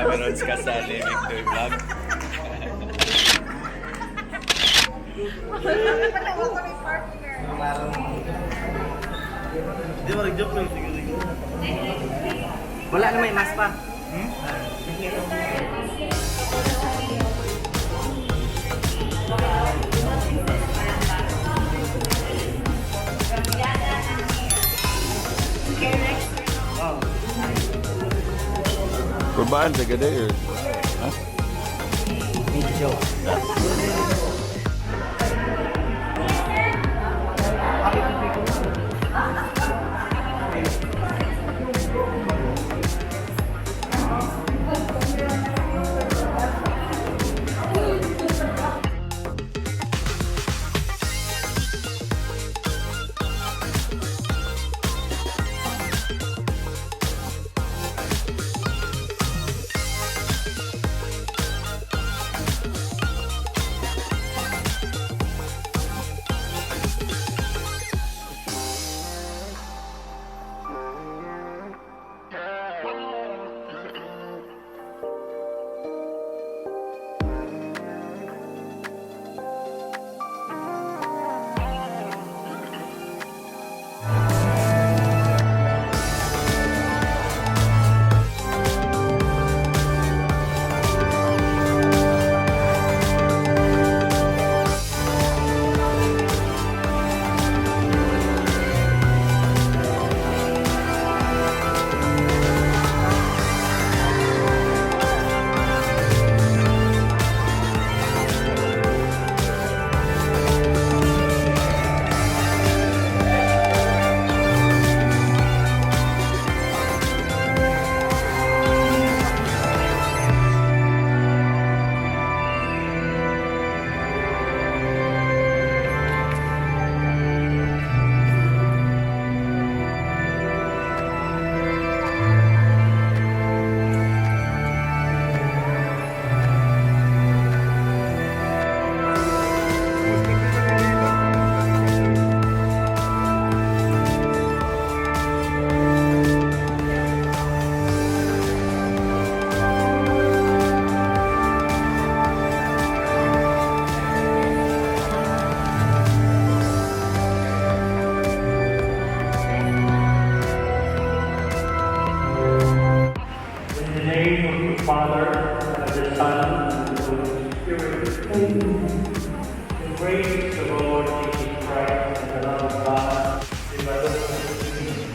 meron ka sa Vicdoy Vlog. Hindi mo nag-joke lang siguro. Wala na may mas pa. Kurbaan sa gede or? Ha? Video. Father, and of the Son, and of the Holy Spirit. Amen. The grace of our Lord Jesus Christ, and the love of God, the brotherhood of the King,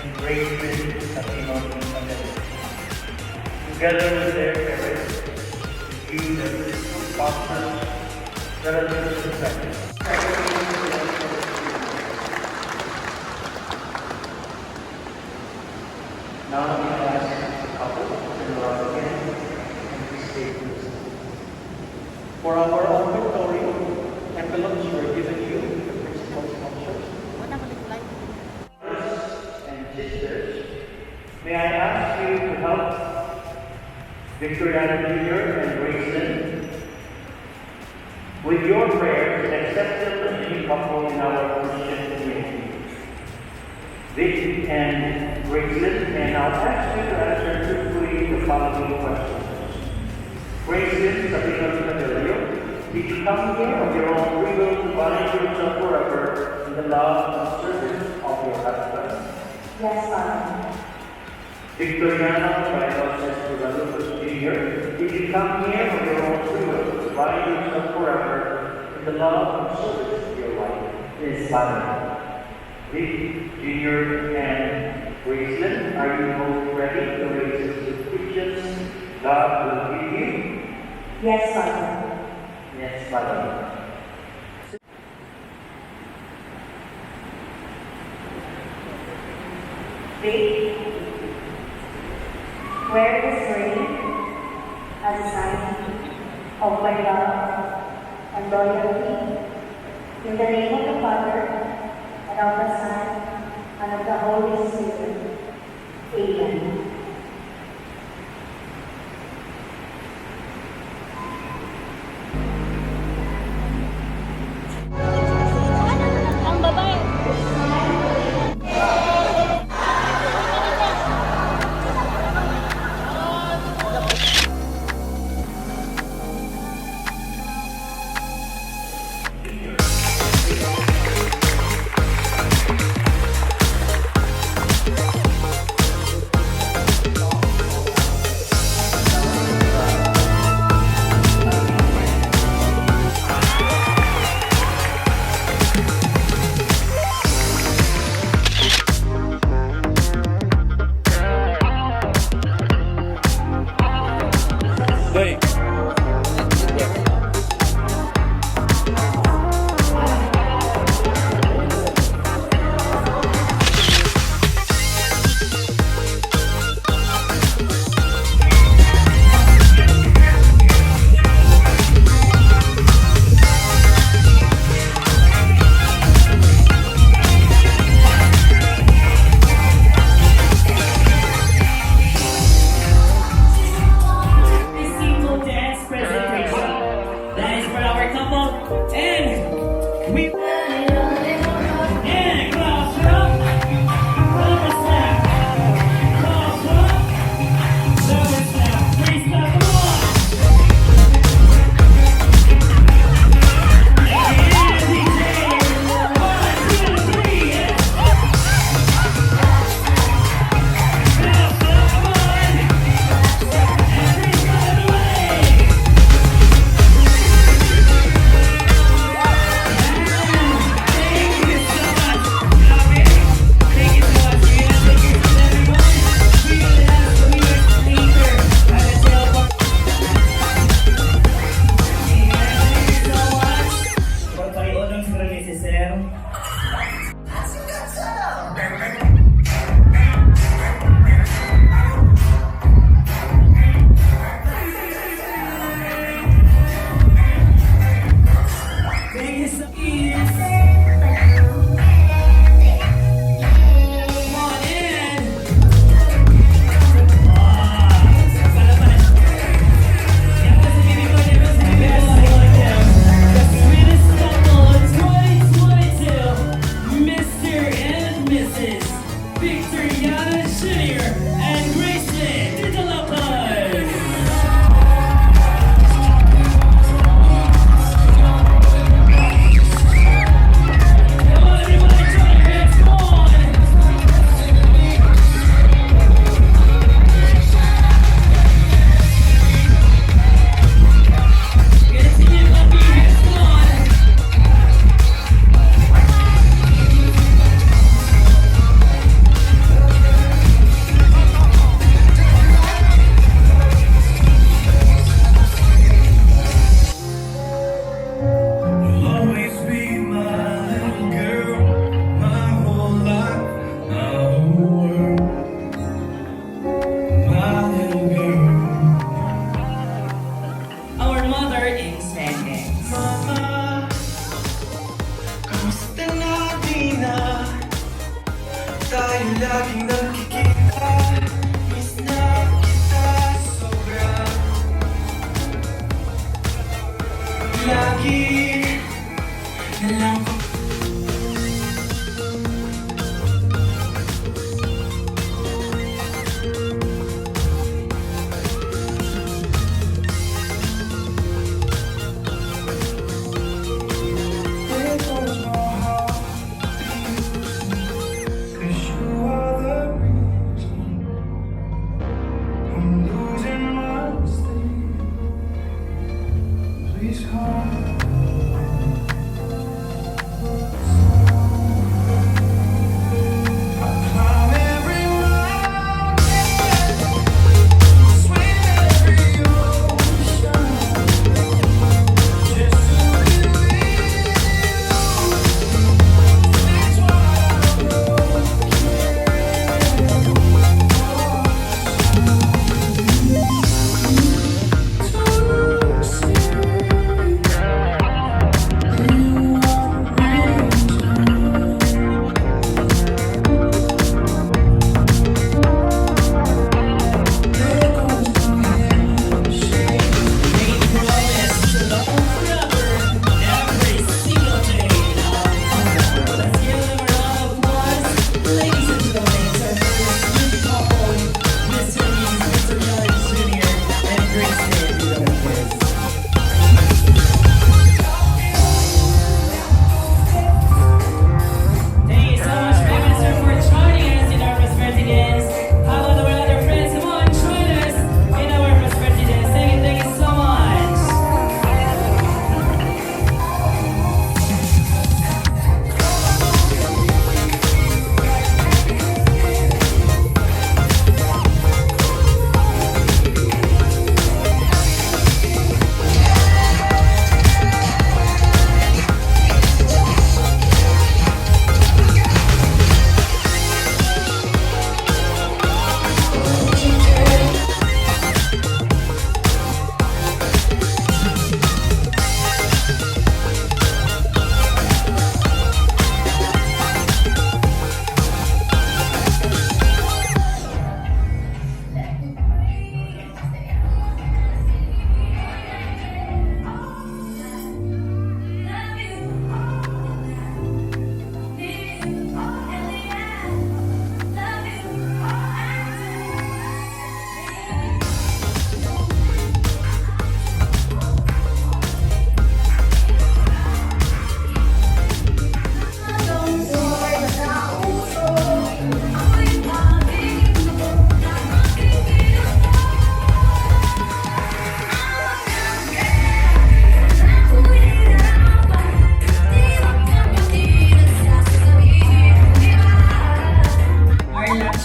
and Gracelyn, together with their parents, the Jews and apostles, relatives and friends. Now we ask the couple to love again and be stay. For our offertory, envelopes were given you, the principal sponsors. Brothers and sisters, may I ask you to help Vicdoy Wedding and Gracelyn with your prayers and accept them as a couple in our Christian community. Vic and Gracelyn, and I'll ask you to answer truthfully the following questions. Gracelyn, did you come here of your own free will to bind yourself forever in the love and service of your husband? Yes, Father. Victoriana, by Joseph Jr., did you come here of your own free will to bind yourself forever in the love and service of your wife? Yes, Father. Vic, Jr. and Gracelyn, are you both ready to raise the Christians God will give you? Yes, Father. Yes, Father. Vic, wear this ring as a sign of my love and loyalty. In the name of the Father, and of the Son, and of the Holy Spirit. Amen.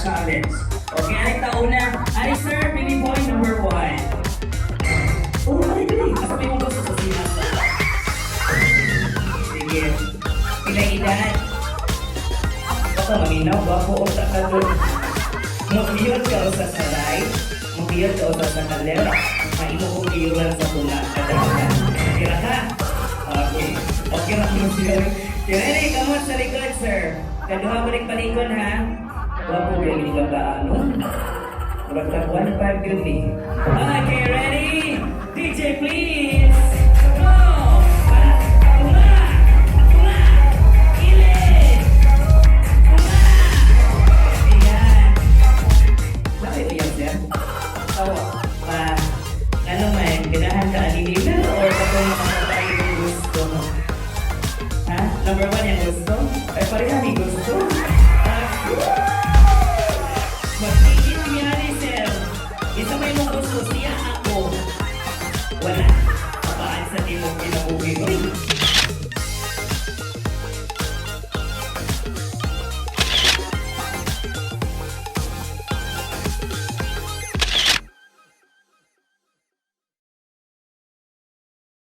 challenge. Okay, aling tauna. Ay, sir, pili point number 1. Oh, ay, pili. Asa may mong gusto sa sinas? Sige. Pilay edad. Baka maminaw, bako o sa kadun. Mukiyot ka o sa saray. Mukiyot ka o sa kalera. Maimo kong iyuran sa tuna. Kadang-kadang. Kira ka? Okay. Okay na kung siya. Ready, kamot sa likod, sir. Kaduha ko rin palikon, ha? Wapo kayo ni Babaano. Magtag 1-5 yun ni. Okay, ready? DJ, please! Go! Tula! Tula! Ilit! Tula! Ayan. Bakit iyan, sir? Tawa.